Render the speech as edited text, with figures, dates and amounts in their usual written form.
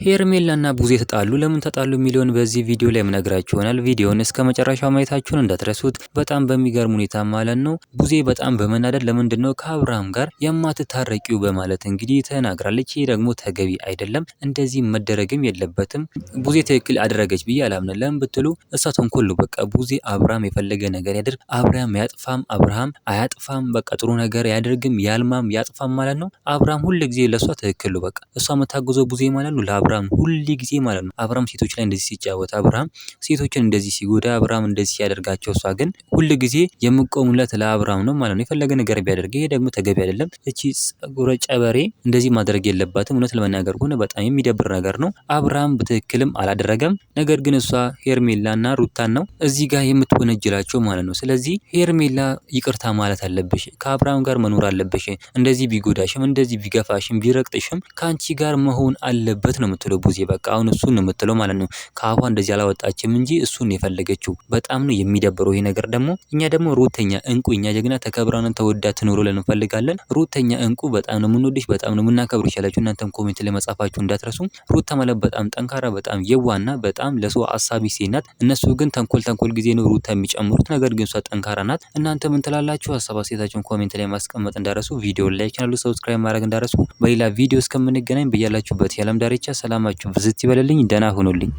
ሄርሜላና ቡዜ ተጣሉ። ለምን ተጣሉ የሚለውን በዚህ ቪዲዮ ላይ የምነግራችሁ ይሆናል። ቪዲዮውን እስከ መጨረሻው ማየታችሁን እንዳትረሱት። በጣም በሚገርም ሁኔታ ማለት ነው ቡዜ በጣም በመናደድ ለምንድነው ከአብርሃም ጋር የማትታረቂው በማለት እንግዲህ ተናግራለች። ይሄ ደግሞ ተገቢ አይደለም፣ እንደዚህ መደረግም የለበትም። ቡዜ ትክክል አደረገች ብዬ አላምንም። ለምን ብትሉ እሷ ተንኮል ነው። በቃ ቡዜ አብርሃም የፈለገ ነገር ያድርግ፣ አብርሃም ያጥፋም አብርሃም አያጥፋም፣ በቃ ጥሩ ነገር ያድርግም ያልማም ያጥፋም ማለት ነው አብርሃም ሁሉ ጊዜ ለሷ ትክክል ነው። በቃ እሷ የምታግዘው ቡዜ ማለት ነው አብርሃም ሁሉ ጊዜ ማለት ነው። አብርሃም ሴቶች ላይ እንደዚህ ሲጫወት፣ አብርሃም ሴቶችን እንደዚህ ሲጎዳ፣ አብርሃም እንደዚህ ሲያደርጋቸው እሷ ግን ሁሉ ጊዜ የምቆሙለት ለአብርሃም ነው ማለት ነው። የፈለገ ነገር ቢያደርግ ይሄ ደግሞ ተገቢ አይደለም። እቺ ጸጉረ ጨበሬ እንደዚህ ማድረግ የለባትም። እውነት ለመናገር ከሆነ በጣም የሚደብር ነገር ነው። አብርሃም በትክክልም አላደረገም። ነገር ግን እሷ ሄርሜላና ሩታን ነው እዚህ ጋር የምትወነጅላቸው ማለት ነው። ስለዚህ ሄርሜላ ይቅርታ ማለት አለብሽ፣ ከአብርሃም ጋር መኖር አለብሽ። እንደዚህ ቢጎዳሽም እንደዚህ ቢገፋሽም ቢረቅጥሽም ከአንቺ ጋር መሆን አለበት ነው የምትለው ቡዜ። በቃ አሁን እሱን ነው የምትለው ማለት ነው። ከአፏ እንደዚህ አላወጣችም እንጂ እሱን የፈለገችው። በጣም ነው የሚደብረው ይሄ ነገር ደግሞ። እኛ ደግሞ ሩተኛ እንቁ፣ እኛ ጀግና ተከብራን ተወዳ ትኖሩ ለን እንፈልጋለን። ሩተኛ እንቁ በጣም ነው የምንወድሽ፣ በጣም ነው የምናከብርሽ ያላችሁ እናንተም ኮሜንት ላይ መጻፋችሁ እንዳትረሱ። ሩታ ማለት በጣም ጠንካራ፣ በጣም የዋና፣ በጣም ለሰው አሳቢ ሴት ናት። እነሱ ግን ተንኮል ጊዜ ነው ሩታ የሚጨምሩት። ነገር ግን እሷ ጠንካራ ናት። እናንተ ምን ትላላችሁ? ሀሳብ አስተያየታችሁን ኮሜንት ላይ ማስቀመጥ እንዳረሱ። ቪዲዮ ላይክ ቻናሉ ሰብስክራይብ ማድረግ እንዳረሱ። በሌላ ቪዲዮ እስከምንገናኝ በያላችሁበት የዓለም ዳርቻ ሰላማችሁ ብዝት ይበልልኝ። ደህና ሁኑልኝ።